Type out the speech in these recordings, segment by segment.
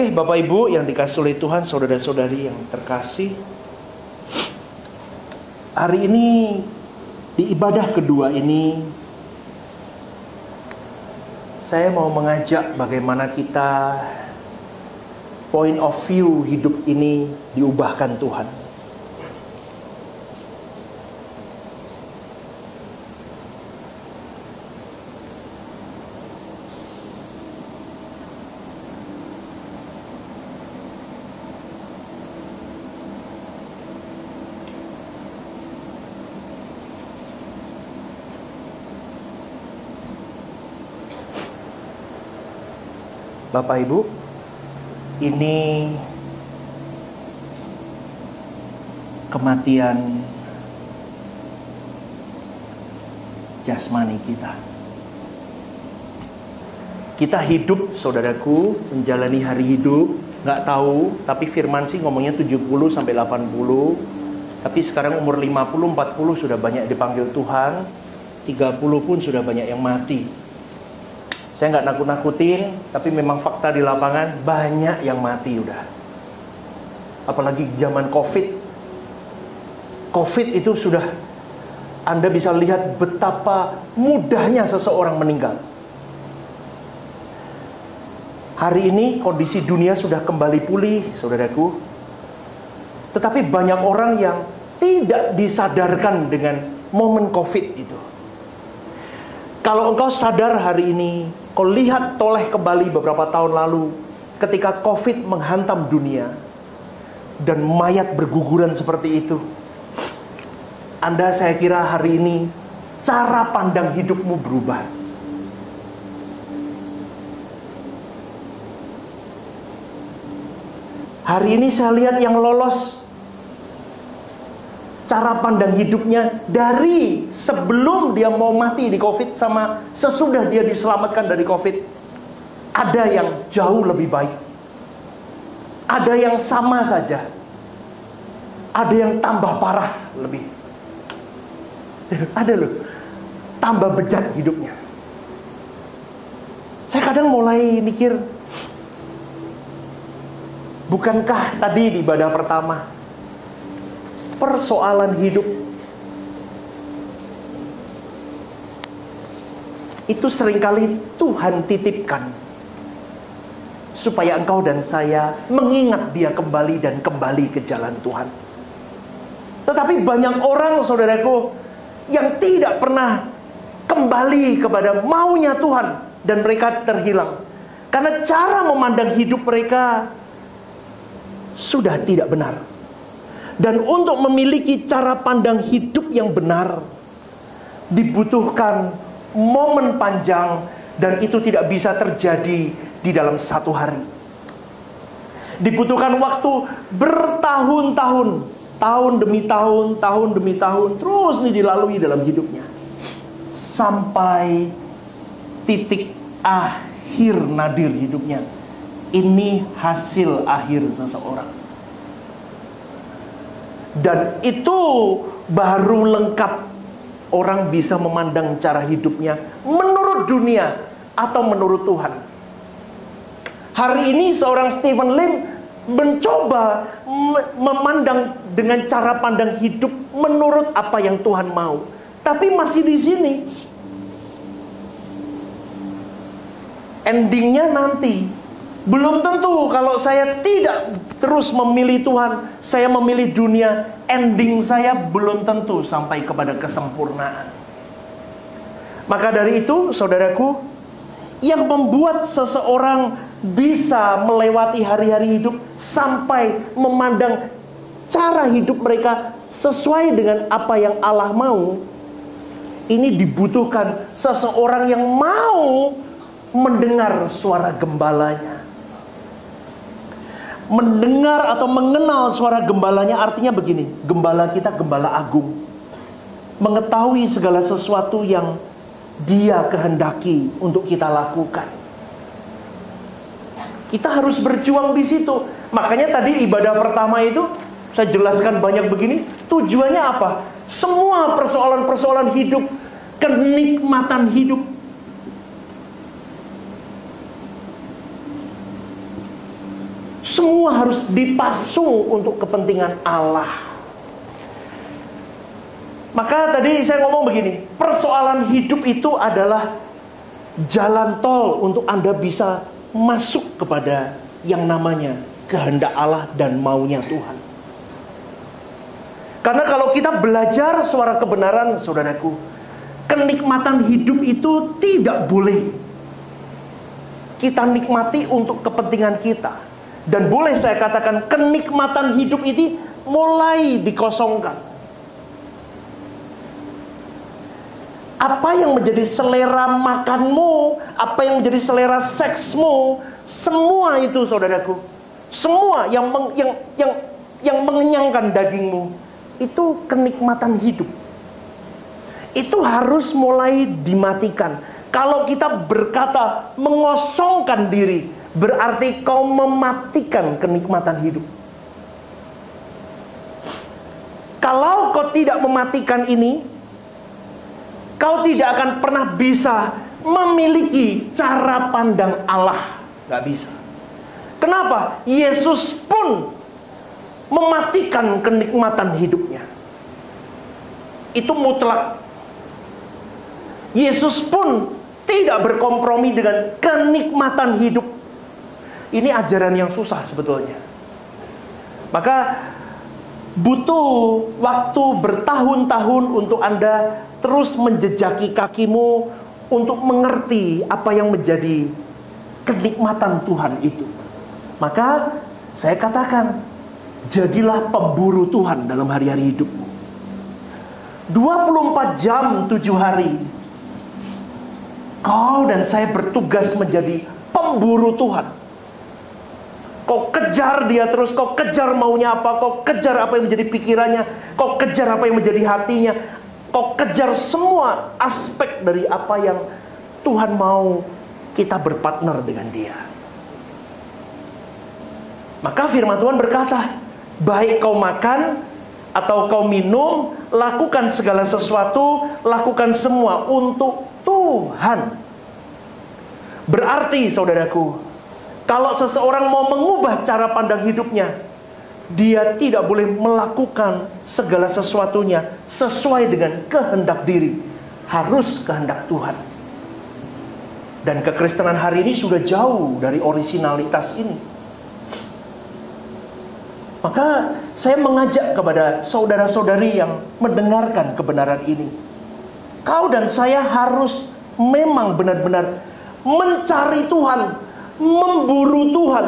Oke, Bapak Ibu yang dikasih oleh Tuhan, saudara-saudari yang terkasih, hari ini di ibadah kedua ini saya mau mengajak bagaimana kita point of view hidup ini diubahkan Tuhan. Bapak Ibu, ini kematian jasmani kita. Kita hidup, saudaraku, menjalani hari hidup, nggak tahu, tapi firman sih ngomongnya 70 sampai 80. Tapi sekarang umur 50, 40 sudah banyak dipanggil Tuhan, 30 pun sudah banyak yang mati. Saya nggak nakut-nakutin, tapi memang fakta di lapangan banyak yang mati udah. Apalagi zaman COVID. COVID itu sudah, Anda bisa lihat betapa mudahnya seseorang meninggal. Hari ini kondisi dunia sudah kembali pulih, saudaraku. Tetapi banyak orang yang tidak disadarkan dengan momen COVID itu. Kalau engkau sadar hari ini, kau lihat toleh kembali beberapa tahun lalu ketika COVID menghantam dunia dan mayat berguguran seperti itu. Anda, saya kira hari ini cara pandang hidupmu berubah. Hari ini saya lihat yang lolos cara pandang hidupnya dari sebelum dia mau mati di COVID sama sesudah dia diselamatkan dari COVID. Ada yang jauh lebih baik. Ada yang sama saja. Ada yang tambah parah lebih. Ada loh. Tambah bejat hidupnya. Saya kadang mulai mikir, bukankah tadi di ibadah pertama persoalan hidup itu seringkali Tuhan titipkan supaya engkau dan saya mengingat dia kembali dan kembali ke jalan Tuhan. Tetapi banyak orang, saudaraku, yang tidak pernah kembali kepada maunya Tuhan dan mereka terhilang karena cara memandang hidup mereka sudah tidak benar. Dan untuk memiliki cara pandang hidup yang benar dibutuhkan momen panjang, dan itu tidak bisa terjadi di dalam satu hari. Dibutuhkan waktu bertahun-tahun, tahun demi tahun, tahun demi tahun, terus nih dilalui dalam hidupnya sampai titik akhir nadir hidupnya. Ini hasil akhir seseorang. Dan itu baru lengkap orang bisa memandang cara hidupnya menurut dunia atau menurut Tuhan. Hari ini seorang Stephen Lim mencoba memandang dengan cara pandang hidup menurut apa yang Tuhan mau. Tapi masih di sini. Endingnya nanti belum tentu. Kalau saya tidak terus memilih Tuhan, saya memilih dunia, ending saya belum tentu sampai kepada kesempurnaan. Maka dari itu, saudaraku, yang membuat seseorang bisa melewati hari-hari hidup sampai memandang cara hidup mereka sesuai dengan apa yang Allah mau, ini dibutuhkan seseorang yang mau mendengar suara gembalanya. Mendengar atau mengenal suara gembalanya artinya begini, gembala kita gembala agung, mengetahui segala sesuatu yang dia kehendaki untuk kita lakukan. Kita harus berjuang di situ. Makanya tadi ibadah pertama itu saya jelaskan banyak begini, tujuannya apa? Semua persoalan-persoalan hidup, kenikmatan hidup, Semua harus dipasung untuk kepentingan Allah. Maka tadi saya ngomong begini, persoalan hidup itu adalah jalan tol untuk Anda bisa masuk kepada yang namanya kehendak Allah dan maunya Tuhan. Karena kalau kita belajar suara kebenaran, saudaraku, kenikmatan hidup itu tidak boleh kita nikmati untuk kepentingan kita. Dan boleh saya katakan, kenikmatan hidup itu mulai dikosongkan. Apa yang menjadi selera makanmu, apa yang menjadi selera seksmu, semua itu, saudaraku, semua yang mengenyangkan dagingmu, itu kenikmatan hidup. Itu harus mulai dimatikan. Kalau kita berkata mengosongkan diri, berarti kau mematikan kenikmatan hidup. Kalau kau tidak mematikan ini, kau tidak akan pernah bisa memiliki cara pandang Allah. Gak bisa. Kenapa? Yesus pun mematikan kenikmatan hidupnya. Itu mutlak. Yesus pun tidak berkompromi dengan kenikmatan hidup. Ini ajaran yang susah sebetulnya. Maka butuh waktu bertahun-tahun untuk Anda terus menjejaki kakimu untuk mengerti apa yang menjadi kenikmatan Tuhan itu. Maka saya katakan, jadilah pemburu Tuhan dalam hari-hari hidupmu. 24 jam 7 hari kau dan saya bertugas menjadi pemburu Tuhan. Kau kejar dia terus, kau kejar maunya apa, kau kejar apa yang menjadi pikirannya, kau kejar apa yang menjadi hatinya, kau kejar semua aspek dari apa yang Tuhan mau kita berpartner dengan dia. Maka firman Tuhan berkata, baik kau makan atau kau minum, lakukan segala sesuatu, lakukan semua untuk Tuhan. Berarti, saudaraku, kalau seseorang mau mengubah cara pandang hidupnya, dia tidak boleh melakukan segala sesuatunya sesuai dengan kehendak diri. Harus kehendak Tuhan. Dan kekristenan hari ini sudah jauh dari orisinalitas ini. Maka saya mengajak kepada saudara-saudari yang mendengarkan kebenaran ini, kau dan saya harus memang benar-benar mencari Tuhan, memburu Tuhan.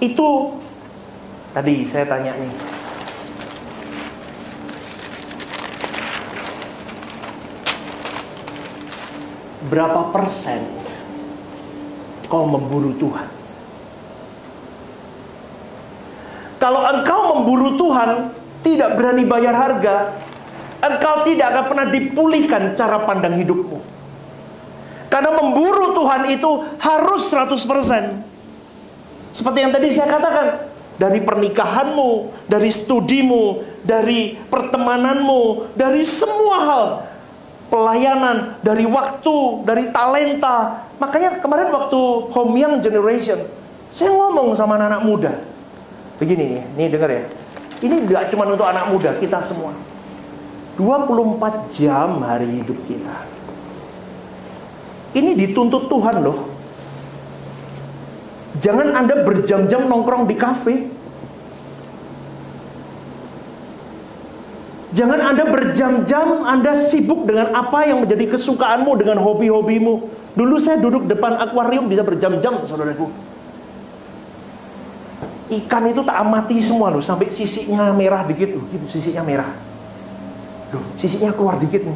Itu tadi saya tanya nih, berapa persen kau memburu Tuhan? Kalau engkau memburu Tuhan, tidak berani bayar harga, engkau tidak akan pernah dipulihkan cara pandang hidupmu. Karena memburu Tuhan itu harus 100%. Seperti yang tadi saya katakan, dari pernikahanmu, dari studimu, dari pertemananmu, dari semua hal, pelayanan, dari waktu, dari talenta. Makanya kemarin waktu Home Young Generation, saya ngomong sama anak-anak muda. Begini nih dengar ya. Ini gak cuma untuk anak muda, kita semua. 24 jam hari hidup kita. Ini dituntut Tuhan loh. Jangan Anda berjam-jam nongkrong di kafe. Jangan Anda berjam-jam Anda sibuk dengan apa yang menjadi kesukaanmu, dengan hobi-hobimu. Dulu saya duduk depan akuarium bisa berjam-jam, saudaraku. Ikan itu tak amati semua loh, sampai sisiknya merah dikit loh, gitu, sisiknya merah. Loh, sisiknya keluar dikit nih.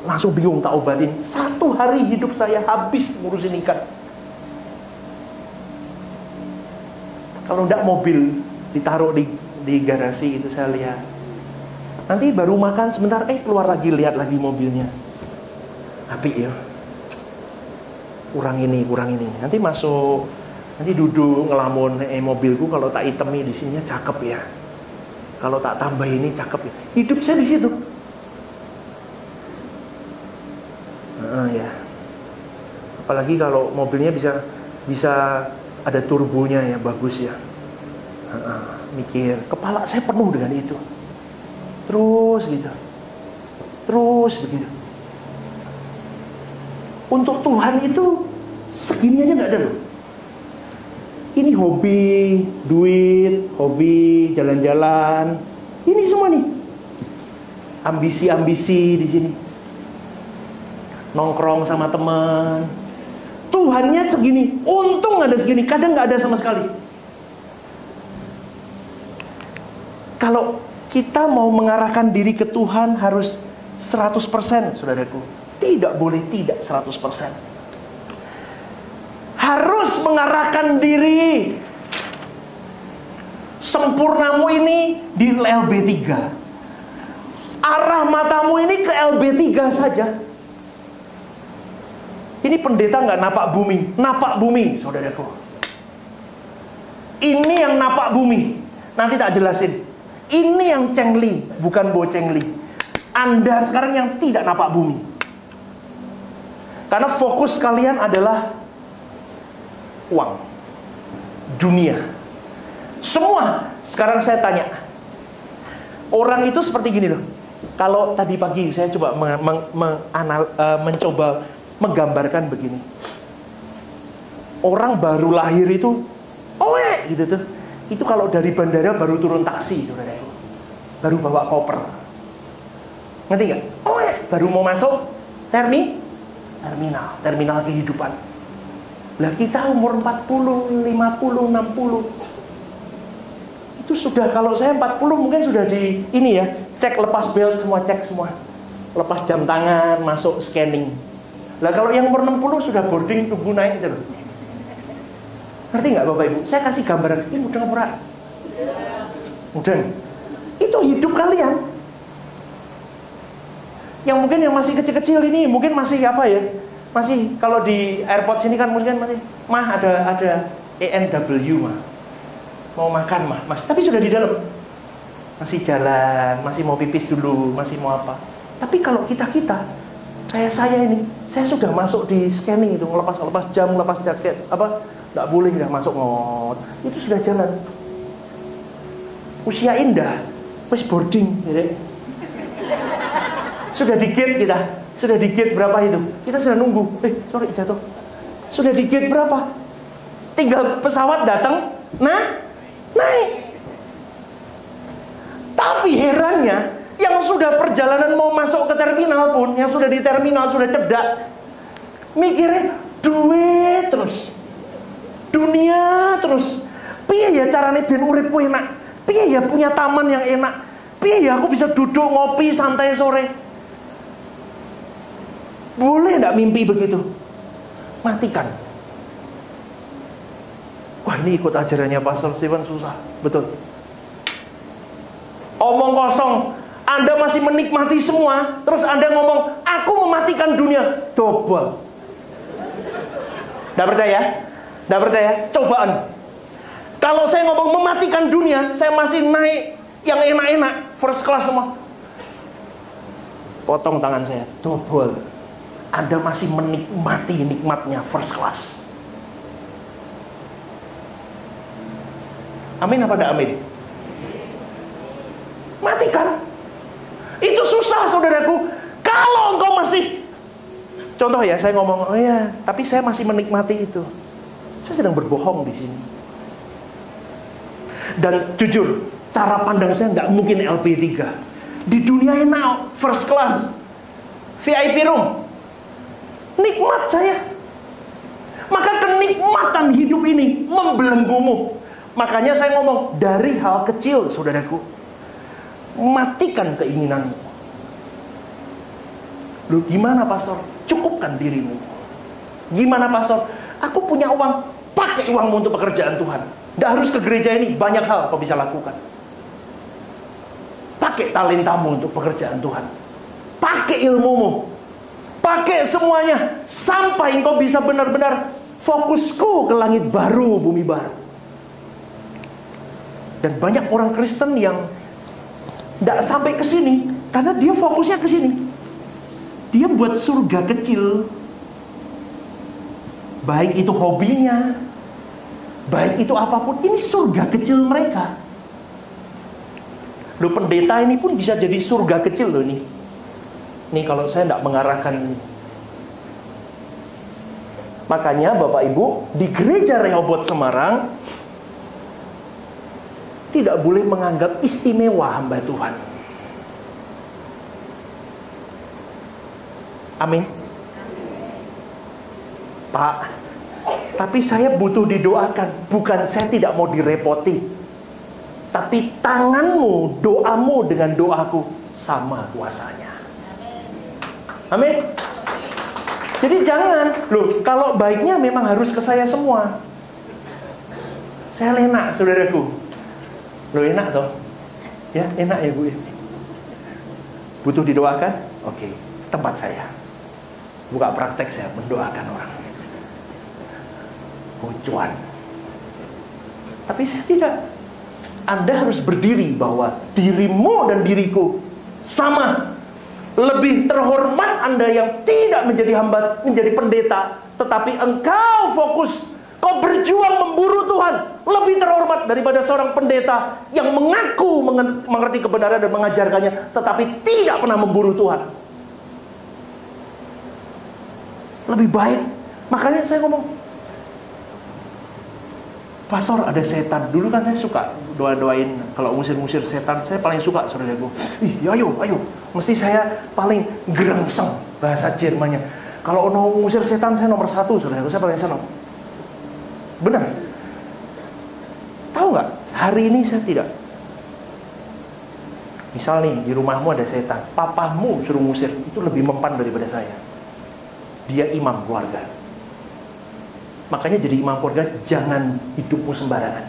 Langsung bingung tak obatin. 1 hari hidup saya habis ngurusin ikan. Kalau enggak mobil ditaruh di garasi itu saya lihat. Nanti baru makan sebentar, keluar lagi, lihat lagi mobilnya. Api ya. Kurang ini. Nanti masuk, nanti duduk ngelamun, mobilku kalau tak hitemi di sininya cakep ya. Kalau tak tambah ini cakep ya. Hidup saya di situ. Ya. Apalagi kalau mobilnya bisa ada turbonya ya, bagus ya. Mikir, kepala saya penuh dengan itu. Terus gitu. Terus begitu. Untuk Tuhan itu segini aja nggak ada loh. Ini hobi, duit, hobi, jalan-jalan. Ini semua nih. Ambisi-ambisi di sini. Nongkrong sama teman. Tuhannya segini, untung ada segini, kadang nggak ada sama sekali. Kalau kita mau mengarahkan diri ke Tuhan harus 100%, saudaraku. Tidak boleh tidak 100%. Harus mengarahkan diri. Sempurnamu ini di LB3. Arah matamu ini ke LB3 saja. Ini pendeta nggak napak bumi, saudaraku. Ini yang napak bumi. Nanti tak jelasin. Ini yang cengli, bukan bocengli. Anda sekarang yang tidak napak bumi. Karena fokus kalian adalah uang, dunia. Semua. Sekarang saya tanya, orang itu seperti gini loh. Kalau tadi pagi saya coba mencoba menggambarkan begini. Orang baru lahir itu, gitu tuh. Itu kalau dari bandara baru turun taksi, saudara. Baru bawa koper. Ngerti nggak? Baru mau masuk terminal kehidupan. Lah kita umur 40, 50, 60. Itu sudah, kalau saya 40 mungkin sudah di ini ya, cek lepas belt semua, cek semua. Lepas jam tangan, masuk scanning. Lah kalau yang umur 60 sudah boarding, tunggu naik gitu loh. Ngerti nggak Bapak Ibu? Saya kasih gambaran, ini mudah murah. Mudah. Itu hidup kalian. Yang mungkin yang masih kecil-kecil ini, mungkin masih apa ya? Masih, kalau di airport sini kan mungkin masih, ada ENW mah. Mau makan mah, masih, tapi sudah di dalam. Masih jalan, masih mau pipis dulu, masih mau apa. Tapi kalau kita kayak saya ini, saya sudah masuk di scanning itu, lepas jam, lepas jaket, nggak boleh nggak masuk ngot. Itu sudah jalan. Usia indah, wis boarding, gitu. Sudah di gate kita, sudah di gate berapa itu? Kita sudah nunggu. Sorry jatuh. Sudah di gate berapa? Tinggal pesawat datang, naik. Tapi herannya, yang sudah perjalanan mau masuk ke terminal pun, yang sudah di terminal, sudah cedak, mikirnya duit terus, dunia terus. Piye ya carane ben uripku enak? Piye ya punya taman yang enak? Piye ya aku bisa duduk ngopi santai sore? Boleh enggak mimpi begitu? Matikan. Wah, ini ikut ajarannya Pastor Steven susah, betul. Omong kosong. Anda masih menikmati semua, terus Anda ngomong, aku mematikan dunia. Dobel. Nggak percaya? Nggak percaya? Cobaan. Kalau saya ngomong mematikan dunia, saya masih naik yang enak-enak, first class semua. Potong tangan saya. Dobel. Anda masih menikmati nikmatnya first class. Amin apa tidak amin? Matikan. Itu susah, saudaraku. Kalau engkau masih, contoh ya, saya ngomong, oh ya, tapi saya masih menikmati itu. Saya sedang berbohong di sini. Dan jujur, cara pandang saya nggak mungkin LP3. Di dunia enak, first class, VIP room, nikmat saya. Maka kenikmatan hidup ini membelenggumu. Makanya saya ngomong, dari hal kecil, saudaraku, matikan keinginanmu. Lu gimana pastor? Cukupkan dirimu. Gimana pastor? Aku punya uang, pakai uangmu untuk pekerjaan Tuhan. Nggak harus ke gereja ini, banyak hal kau bisa lakukan. Pakai talentamu untuk pekerjaan Tuhan. Pakai ilmumu. Pakai semuanya. Sampai engkau bisa benar-benar fokusku ke langit baru, bumi baru. Dan banyak orang Kristen yang tidak sampai ke sini karena dia fokusnya ke sini. Dia buat surga kecil, baik itu hobinya, baik itu apapun, ini surga kecil mereka. Loh, pendeta ini pun bisa jadi surga kecil loh ini. Nih kalau saya tidak mengarahkan ini. Makanya Bapak Ibu, di gereja Rehoboth Semarang tidak boleh menganggap istimewa hamba Tuhan. Amin. Pak, tapi saya butuh didoakan. Bukan saya tidak mau direpoti, tapi tanganmu, doamu dengan doaku sama kuasanya. Amin. Jadi jangan, loh, kalau baiknya memang harus ke saya semua. Saya enak, saudaraku. Loh, enak toh? Ya, enak ya Bu. Butuh didoakan? Oke, tempat saya. Buka praktek saya mendoakan orang. Cuan. Tapi saya tidak. Anda harus berdiri bahwa dirimu dan diriku sama. Lebih terhormat Anda yang tidak menjadi hamba, menjadi pendeta, tetapi engkau fokus, kau berjuang memburu Tuhan, lebih terhormat daripada seorang pendeta yang mengaku mengerti kebenaran dan mengajarkannya, tetapi tidak pernah memburu Tuhan. Lebih baik. Makanya saya ngomong, pastor, ada setan. Dulu kan saya suka doain kalau ngusir-ngusir setan. Saya paling suka, saudaraku. Ayo. Mesti saya paling gerengseng, bahasa Jermannya. Kalau mau ngusir setan, saya nomor 1, saudaraku. Saya paling senang. Benar. Tahu nggak? Hari ini saya tidak. Misal nih, di rumahmu ada setan. Papamu suruh ngusir. Itu lebih mempan daripada saya. Dia imam keluarga. Makanya jadi imam keluarga, jangan hidupmu sembarangan.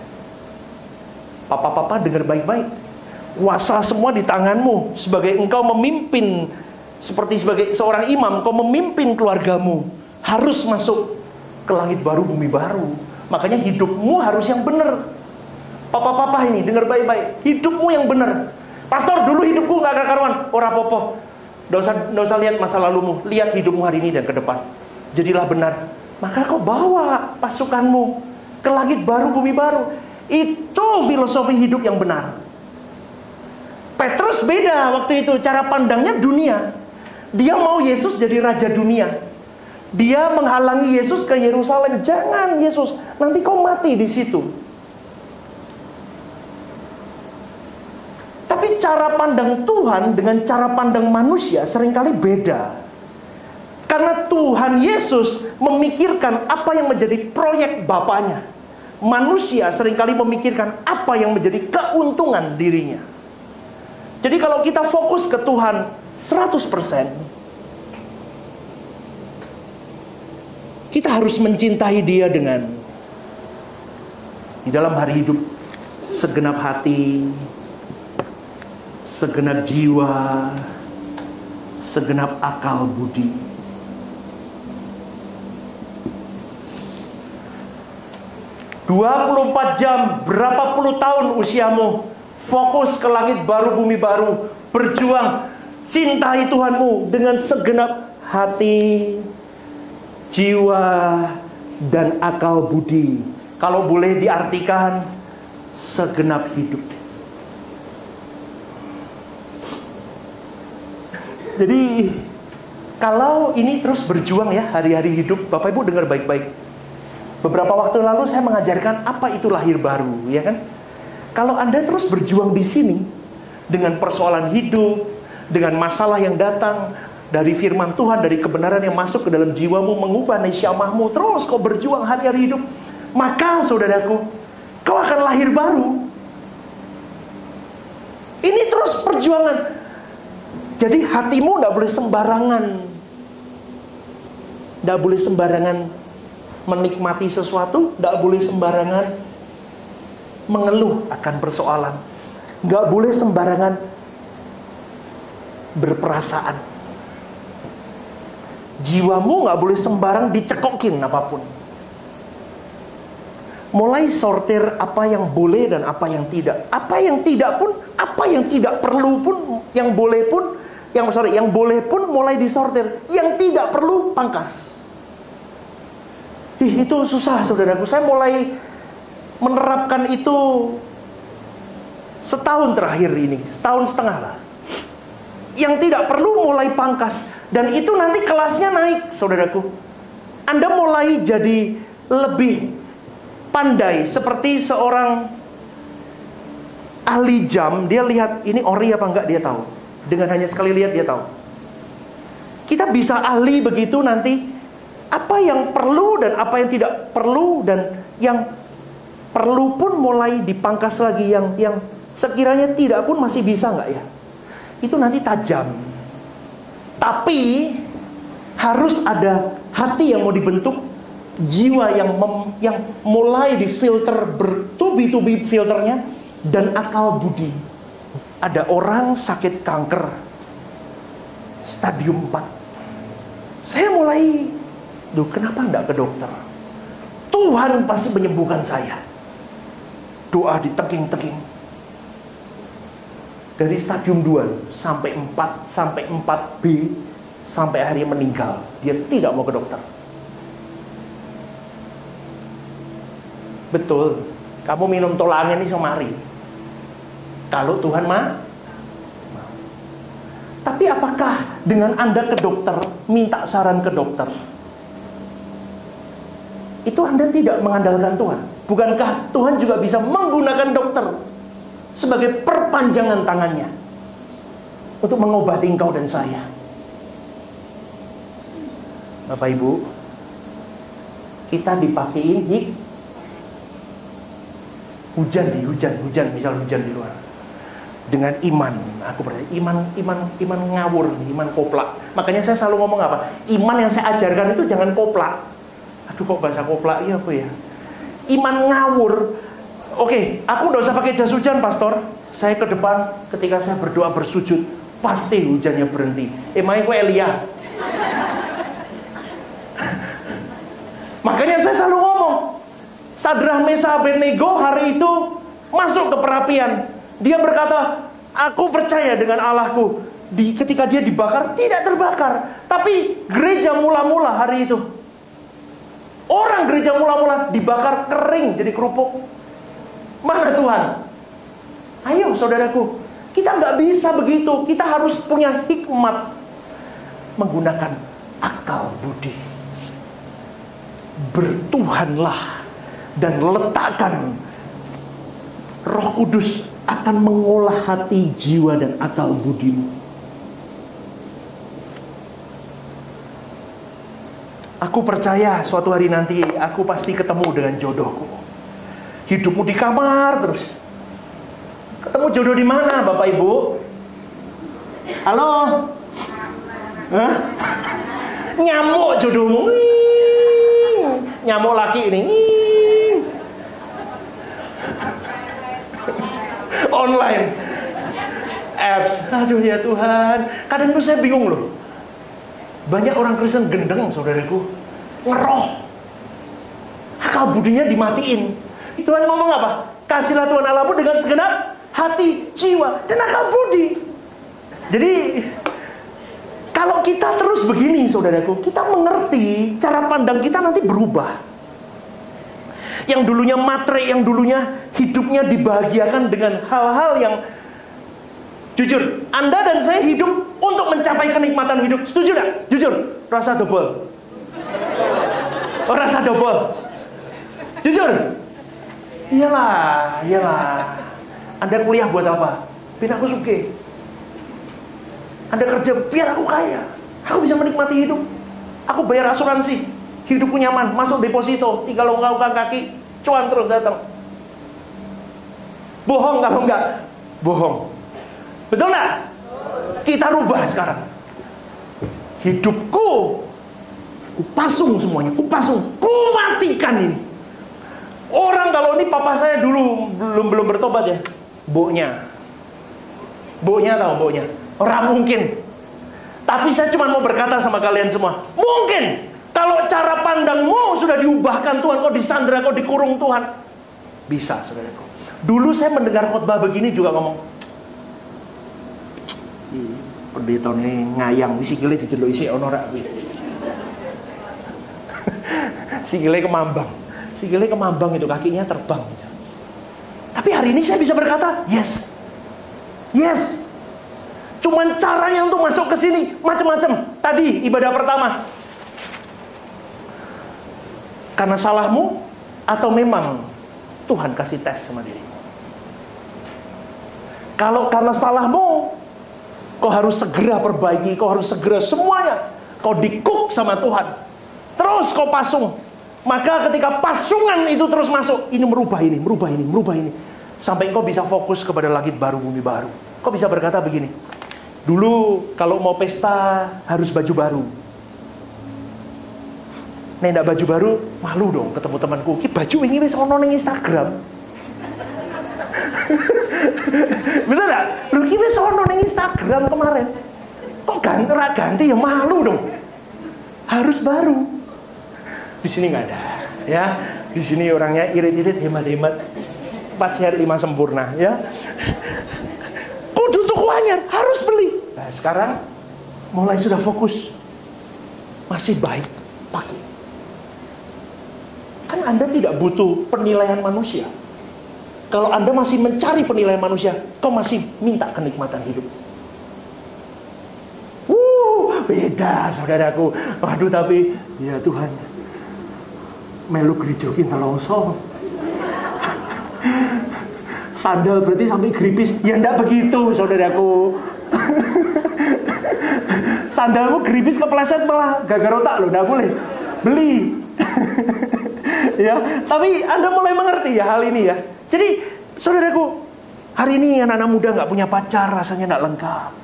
Papa-papa dengar baik-baik. Kuasa semua di tanganmu. Sebagai engkau memimpin, seperti sebagai seorang imam, kau memimpin keluargamu. Harus masuk ke langit baru, bumi baru. Makanya hidupmu harus yang benar. Papa-papa ini dengar baik-baik. Hidupmu yang benar. Pastor, dulu hidupku gak karuan. Ora popo. Nggak usah lihat masa lalumu. Lihat hidupmu hari ini dan ke depan. Jadilah benar. Maka kau bawa pasukanmu ke langit baru, bumi baru. Itu filosofi hidup yang benar. Petrus beda waktu itu. Cara pandangnya dunia. Dia mau Yesus jadi raja dunia. Dia menghalangi Yesus ke Yerusalem. Jangan Yesus, nanti kau mati di situ. Tapi cara pandang Tuhan dengan cara pandang manusia seringkali beda. Karena Tuhan Yesus memikirkan apa yang menjadi proyek Bapaknya. Manusia seringkali memikirkan apa yang menjadi keuntungan dirinya. Jadi kalau kita fokus ke Tuhan 100%, kita harus mencintai Dia dengan di dalam hari hidup segenap hati, segenap jiwa, segenap akal budi. "24 jam, berapa puluh tahun usiamu, fokus ke langit baru, bumi baru, berjuang, cintai Tuhanmu dengan segenap hati, jiwa, dan akal budi." Kalau boleh diartikan, segenap hidup. Jadi, kalau ini terus berjuang ya, hari-hari hidup, Bapak Ibu dengar baik-baik. Beberapa waktu lalu saya mengajarkan apa itu lahir baru, ya kan? Kalau Anda terus berjuang di sini dengan persoalan hidup, dengan masalah yang datang dari firman Tuhan, dari kebenaran yang masuk ke dalam jiwamu, mengubah nesyamahmu, terus kau berjuang hari-hari hidup, maka saudaraku, kau akan lahir baru. Ini terus perjuangan. Jadi hatimu tidak boleh sembarangan. Tidak boleh sembarangan menikmati sesuatu, tidak boleh sembarangan mengeluh akan persoalan, nggak boleh sembarangan berperasaan. Jiwamu nggak boleh sembarang dicekokin apapun. Mulai sortir apa yang boleh dan apa yang tidak. Apa yang tidak pun, apa yang tidak perlu pun, yang boleh pun, yang boleh pun mulai disortir. Yang tidak perlu pangkas. Itu susah saudaraku. Saya mulai menerapkan itu setahun terakhir ini, setahun setengah lah. Yang tidak perlu mulai pangkas. Dan itu nanti kelasnya naik, saudaraku. Anda mulai jadi lebih pandai. Seperti seorang ahli jam. Dia lihat ini ori apa enggak, dia tahu. Dengan hanya sekali lihat dia tahu. Kita bisa ahli begitu nanti. Apa yang perlu dan apa yang tidak perlu. Dan yang perlu pun mulai dipangkas lagi. Yang sekiranya tidak pun masih bisa enggak ya. Itu nanti tajam. Tapi harus ada hati yang mau dibentuk, jiwa yang mulai difilter, bertubi-tubi filternya, dan akal budi. Ada orang sakit kanker stadium 4. Saya mulai, kenapa enggak ke dokter? Tuhan pasti menyembuhkan saya. Doa ditengking-tengking. Dari stadium 2 sampai 4, sampai 4B, sampai akhirnya meninggal. Dia tidak mau ke dokter. Betul. Kamu minum tolanan ini semari. Kalau Tuhan mah. Tapi apakah dengan Anda ke dokter, minta saran ke dokter, itu Anda tidak mengandalkan Tuhan? Bukankah Tuhan juga bisa menggunakan dokter sebagai perpanjangan tangannya untuk mengobati engkau dan saya? Bapak Ibu, kita dipakein hujan, misal hujan di luar. Dengan iman, aku percaya iman ngawur, iman koplak. Makanya saya selalu ngomong apa? Iman yang saya ajarkan itu jangan koplak. Aduh, kok bahasa koplak iya apa ya? Iman ngawur. Oke, aku nggak usah pakai jas hujan, pastor. Saya ke depan, ketika saya berdoa bersujud, pasti hujannya berhenti. Emangnya gue Elia? Makanya saya selalu ngomong, Sadrah, Mesa, Abednego hari itu masuk ke perapian. Dia berkata, aku percaya dengan Allahku. Ketika dia dibakar, tidak terbakar. Tapi gereja mula-mula hari itu, orang gereja mula-mula dibakar kering jadi kerupuk. Mana Tuhan? Ayo saudaraku, kita nggak bisa begitu. Kita harus punya hikmat, menggunakan akal budi. Bertuhanlah dan letakkan. Roh Kudus akan mengolah hati, jiwa, dan akal budimu. Aku percaya suatu hari nanti aku pasti ketemu dengan jodohku. Hidupmu di kamar terus. Ketemu jodoh di mana, Bapak Ibu? Halo? Hah? Nyamuk jodohmu. Nyamuk laki ini. Online. Apps. Aduh ya Tuhan. Kadang itu saya bingung loh. Banyak orang Kristen gendeng, saudaraku. Ngeroh. Akal budinya dimatiin. Tuhan ngomong apa? Kasihlah Tuhan Allahmu dengan segenap hati, jiwa, dan akal budi. Jadi kalau kita terus begini, saudaraku, kita mengerti cara pandang kita nanti berubah. Yang dulunya matre, yang dulunya hidupnya dibahagiakan dengan hal-hal yang jujur. Anda dan saya hidup untuk mencapai kenikmatan hidup. Setuju gak? Jujur. Rasa double. Oh, rasa double. Jujur. Iyalah. Anda kuliah buat apa? Biar aku suke. Anda kerja biar aku kaya. Aku bisa menikmati hidup. Aku bayar asuransi. Hidupku nyaman. Masuk deposito. Tinggal longgarkan kaki. Cuan terus datang. Bohong kalau enggak? Bohong. Betul nggak? Kita rubah sekarang. Hidupku kupasung semuanya. Kumatikan ini. Orang kalau ini papa saya dulu belum bertobat ya. Boknya tahu boknya. Orang mungkin. Tapi saya cuma mau berkata sama kalian semua. Mungkin. Kalau cara pandangmu sudah diubahkan Tuhan. Kau disandra, kau dikurung Tuhan. Bisa, saudaraku. Dulu saya mendengar khotbah begini juga ngomong. Pendeta ini ngayang. Sikile didelok isih ono rak kuwi. Sikile kemambang itu, kakinya terbang gitu. Tapi hari ini saya bisa berkata, yes. Yes. Cuman caranya untuk masuk ke sini macam-macam. Tadi ibadah pertama. Karena salahmu atau memang Tuhan kasih tes sama dirimu? Kalau karena salahmu, kau harus segera perbaiki, kau harus segera semuanya. Kau dikuk sama Tuhan. Terus kau pasung. Maka ketika pasungan itu terus masuk, ini merubah ini, merubah ini, merubah ini. Sampai kau bisa fokus kepada langit baru, bumi baru. Kau bisa berkata begini, dulu kalau mau pesta harus baju baru. Nek ndak baju baru, malu dong ketemu temanku. Ki baju ini wis ono ning Instagram. Betul gak? Lu ki wis ono ning Instagram kemarin. Kok ganti ya malu dong. Harus baru. Di sini nggak ada, ya. Di sini orangnya irit-irit, hemat-hemat, 4 sehat 5 sempurna, ya. Kudu tuku anyar, harus beli. Nah, sekarang mulai sudah fokus, masih baik pakai. Kan Anda tidak butuh penilaian manusia. Kalau Anda masih mencari penilaian manusia, kau masih minta kenikmatan hidup. Beda, saudaraku. Waduh, tapi ya Tuhan, melu gereja ki telongso. Sandal berarti sampai gripis. Ya enggak begitu, saudaraku. Sandalmu gripis kepleset malah gagal otak loh, enggak boleh. Beli. Ya, tapi Anda mulai mengerti ya hal ini ya. Jadi, saudaraku, hari ini anak-anak muda nggak punya pacar, rasanya nggak lengkap.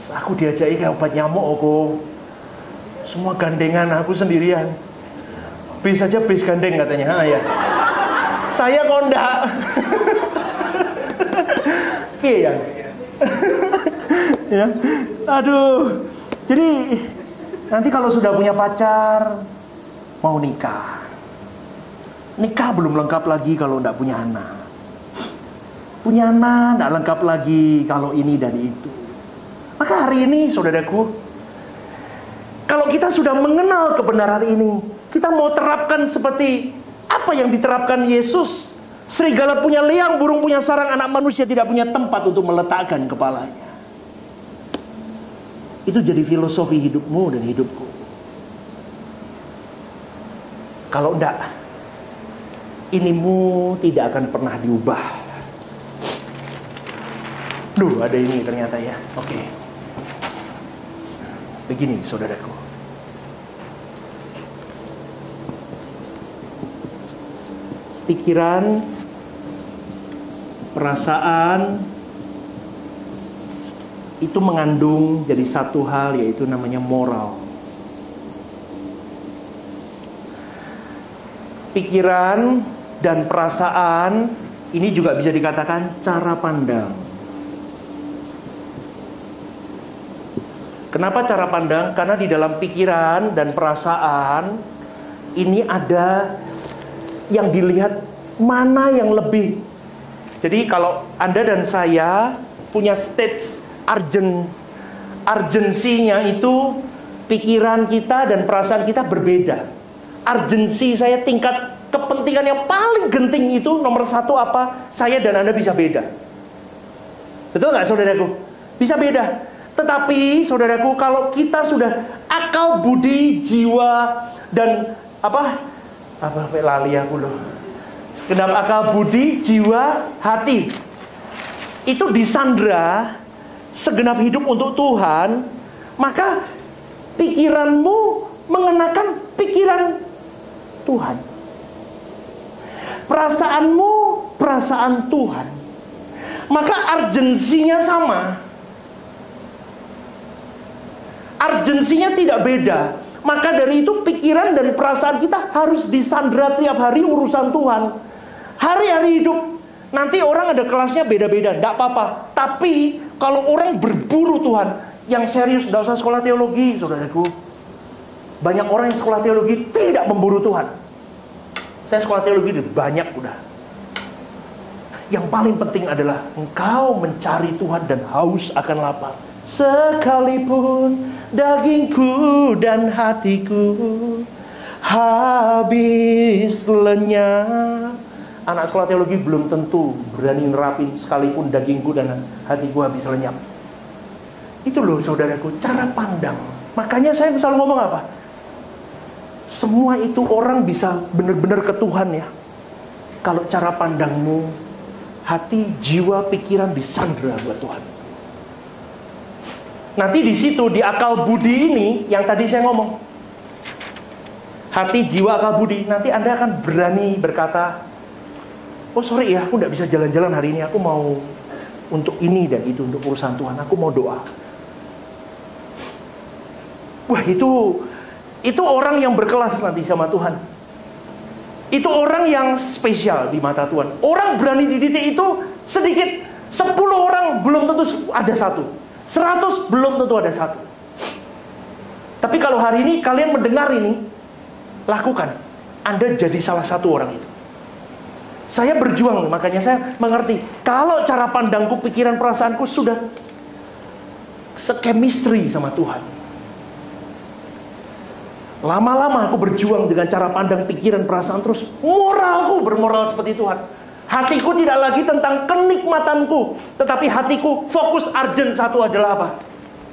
Aku diajaki kayak obat nyamuk, aku semua gandengan, aku sendirian. Bis aja bis gandeng katanya, ya. Saya kondak. Iya. Ya. Aduh. Jadi nanti kalau sudah punya pacar, mau nikah. Nikah belum lengkap lagi kalau tidak punya anak. Punya anak tidak lengkap lagi kalau ini dan itu. Maka hari ini, saudaraku, kalau kita sudah mengenal kebenaran ini, kita mau terapkan seperti apa yang diterapkan Yesus. Serigala punya liang, burung punya sarang, anak manusia tidak punya tempat untuk meletakkan kepalanya. Itu jadi filosofi hidupmu dan hidupku. Kalau enggak, inimu tidak akan pernah diubah. Duh, ada ini ternyata ya. Oke. Begini, saudaraku. Pikiran, perasaan itu mengandung jadi satu hal, yaitu namanya moral. Pikiran dan perasaan ini juga bisa dikatakan cara pandang. Kenapa cara pandang? Karena di dalam pikiran dan perasaan ini ada yang dilihat mana yang lebih. Jadi kalau Anda dan saya punya stage urgensinya itu, pikiran kita dan perasaan kita berbeda. Urgensi saya, tingkat kepentingan yang paling genting itu nomor 1 apa? Saya dan Anda bisa beda. Betul nggak, saudaraku? Bisa beda. Tetapi, saudaraku, kalau kita sudah akal, budi, jiwa, dan apa lali aku loh. Segenap akal, budi, jiwa, hati itu disandra segenap hidup untuk Tuhan, maka pikiranmu mengenakan pikiran Tuhan. Perasaanmu perasaan Tuhan. Maka urgensinya sama. Urgensinya tidak beda. Maka dari itu pikiran dan perasaan kita harus disandra tiap hari urusan Tuhan. Hari-hari hidup. Nanti orang ada kelasnya beda-beda, tidak apa-apa. Tapi kalau orang berburu Tuhan, yang serius, tidak usah sekolah teologi, saudaraku. Banyak orang yang sekolah teologi tidak memburu Tuhan. Saya sekolah teologi banyak udah. Yang paling penting adalah engkau mencari Tuhan dan haus akan lapar. Sekalipun dagingku dan hatiku habis lenyap anak sekolah teologi belum tentu berani nerapin sekalipun dagingku dan hatiku habis lenyap. Itu loh saudaraku, cara pandang. Makanya saya selalu ngomong apa? Semua itu orang bisa benar-benar ke Tuhan ya. Kalau cara pandangmu, hati, jiwa, pikiran disandra buat Tuhan. Nanti di situ, di akal budi ini, yang tadi saya ngomong, hati, jiwa, akal budi, nanti Anda akan berani berkata, oh sorry ya, aku gak bisa jalan-jalan hari ini, aku mau untuk ini dan itu, untuk urusan Tuhan, aku mau doa. Wah itu orang yang berkelas nanti sama Tuhan. Itu orang yang spesial di mata Tuhan. Orang berani di titik itu sedikit. 10 orang belum tentu ada satu. 100 belum tentu ada satu. Tapi kalau hari ini kalian mendengar ini, lakukan. Anda jadi salah satu orang itu. Saya berjuang, makanya saya mengerti. Kalau cara pandangku, pikiran, perasaanku sudah sekemistri sama Tuhan. Lama-lama aku berjuang dengan cara pandang, pikiran, perasaan terus. Moralku bermoral seperti Tuhan. Hatiku tidak lagi tentang kenikmatanku, tetapi hatiku fokus urgent satu adalah apa?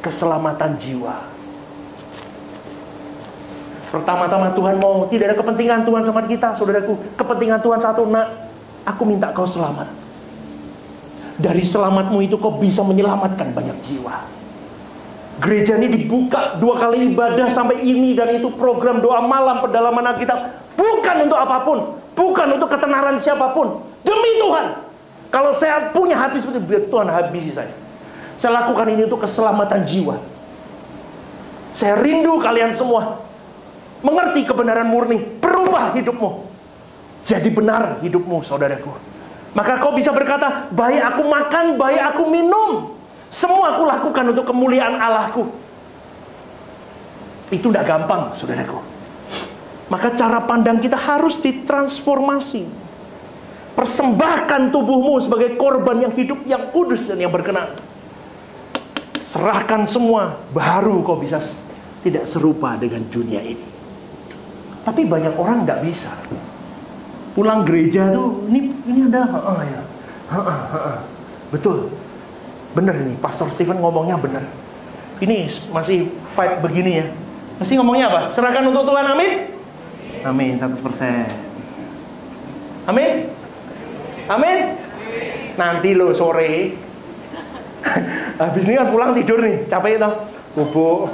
Keselamatan jiwa. Pertama-tama Tuhan mau, tidak ada kepentingan Tuhan sama kita, saudaraku. Kepentingan Tuhan satu, nak, aku minta kau selamat. Dari selamatmu itu kau bisa menyelamatkan banyak jiwa. Gereja ini dibuka 2 kali ibadah sampai ini dan itu, program doa malam, pendalaman Alkitab, bukan untuk apapun, bukan untuk ketenaran siapapun, demi Tuhan. Kalau saya punya hati seperti biar Tuhan habisi saya. Saya lakukan ini untuk keselamatan jiwa. Saya rindu kalian semua mengerti kebenaran murni, berubah hidupmu, jadi benar hidupmu, saudaraku. Maka kau bisa berkata, baik aku makan, baik aku minum, semua aku lakukan untuk kemuliaan Allahku. Itu tidak gampang, saudaraku. Maka cara pandang kita harus ditransformasi. Persembahkan tubuhmu sebagai korban yang hidup, yang kudus dan yang berkenan. Serahkan semua, baru kau bisa tidak serupa dengan dunia ini. Tapi banyak orang tidak bisa. Pulang gereja tuh, ini ada, ya, betul. Benar ini, Pastor Stephen ngomongnya benar. Ini masih vibe begini ya. Masih ngomongnya apa? Serahkan untuk Tuhan, amin? Amin, 100%. Amin? Amin? Nanti lo sore, habis ini kan pulang tidur nih, capek toh, bubuk.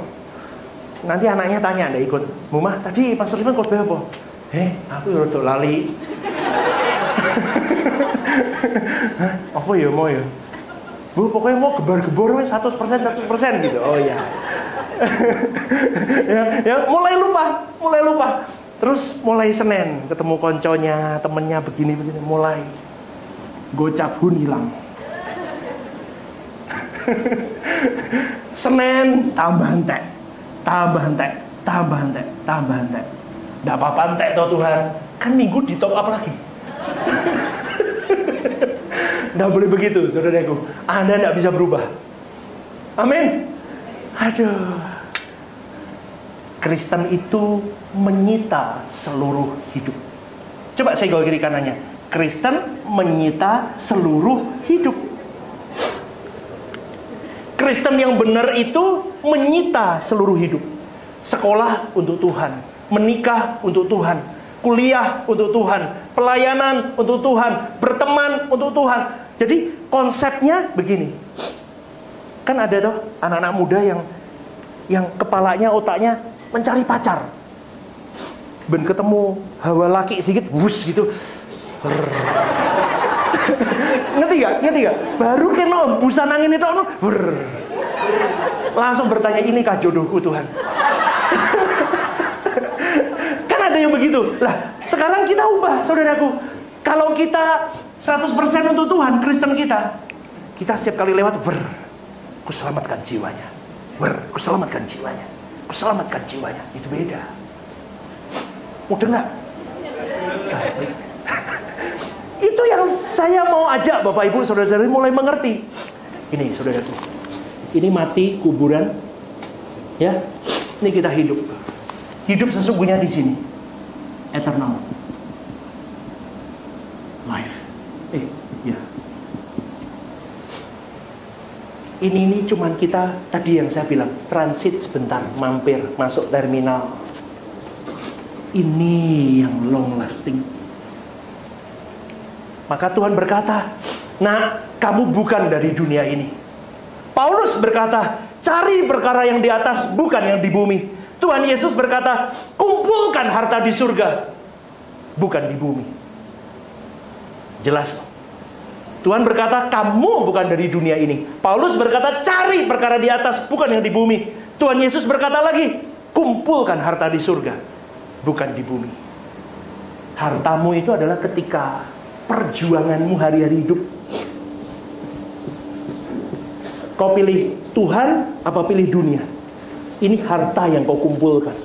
Nanti anaknya tanya, anda ikut. Mama, tadi Pastor Stephen khotbah apa? Aku udah lali. Apa ya mau ya? Bu, pokoknya mau gebar-gebor 100% gitu. Oh iya. ya, mulai lupa. Terus mulai Senin ketemu konconya, temennya begini, mulai gocap hun hilang. Senin tambah entek. Nggak apa-apa entek toh Tuhan. Kan Minggu di top up lagi. Nggak boleh begitu, saudaraku. Anda nggak bisa berubah. Amin. Aduh. Kristen itu menyita seluruh hidup. Coba saya gol kiri kanannya. Kristen menyita seluruh hidup. Kristen yang benar itu menyita seluruh hidup. Sekolah untuk Tuhan, menikah untuk Tuhan, kuliah untuk Tuhan, pelayanan untuk Tuhan, berteman untuk Tuhan. Jadi konsepnya begini. Kan ada tuh anak-anak muda yang kepalanya, otaknya mencari pacar. Ben ketemu hawa laki sedikit, wus gitu. Ngerti gak? Baru kena embusan angin itu, langsung bertanya, inikah jodohku Tuhan? Kan ada yang begitu. Lah, sekarang kita ubah, saudaraku. Kalau kita 100% untuk Tuhan, Kristen kita setiap kali lewat, ku selamatkan jiwanya. Ku selamatkan jiwanya. Itu beda. Mudah nggak? Itu yang saya mau ajak Bapak Ibu, saudara-saudari mulai mengerti. Ini saudaraku, ini mati, kuburan, ya. Ini kita hidup. Hidup sesungguhnya di sini, eternal life. Ya. Ini cuman kita, tadi yang saya bilang, transit sebentar, mampir, masuk terminal. Ini yang long lasting. Maka Tuhan berkata, nah, kamu bukan dari dunia ini. Paulus berkata, cari perkara yang di atas, bukan yang di bumi. Tuhan Yesus berkata, kumpulkan harta di surga, bukan di bumi. Jelas. Tuhan berkata, kamu bukan dari dunia ini. Paulus berkata, cari perkara di atas, bukan yang di bumi. Tuhan Yesus berkata lagi, kumpulkan harta di surga, bukan di bumi. Hartamu itu adalah ketika perjuanganmu hari-hari hidup. Kau pilih Tuhan apa pilih dunia? Ini harta yang kau kumpulkan.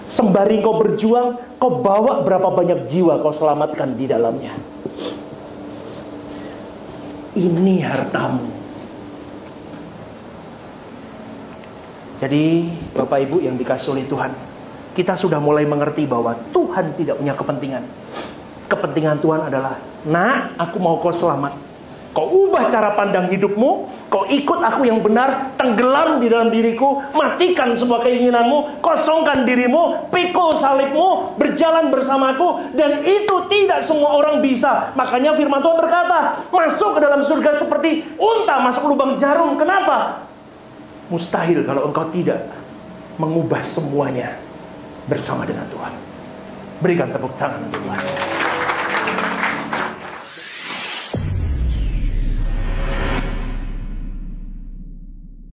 Sembari kau berjuang, kau bawa berapa banyak jiwa kau selamatkan di dalamnya. Ini hartamu. Jadi Bapak Ibu yang dikasih oleh Tuhan, kita sudah mulai mengerti bahwa Tuhan tidak punya kepentingan. Kepentingan Tuhan adalah, nak, aku mau kau selamat. Kau ubah cara pandang hidupmu, kau ikut aku yang benar, tenggelam di dalam diriku, matikan semua keinginanmu, kosongkan dirimu, pikul salibmu, berjalan bersamaku, dan itu tidak semua orang bisa. Makanya firman Tuhan berkata, masuk ke dalam surga seperti unta masuk lubang jarum. Kenapa? Mustahil kalau engkau tidak mengubah semuanya bersama dengan Tuhan. Berikan tepuk tangan untuk Tuhan.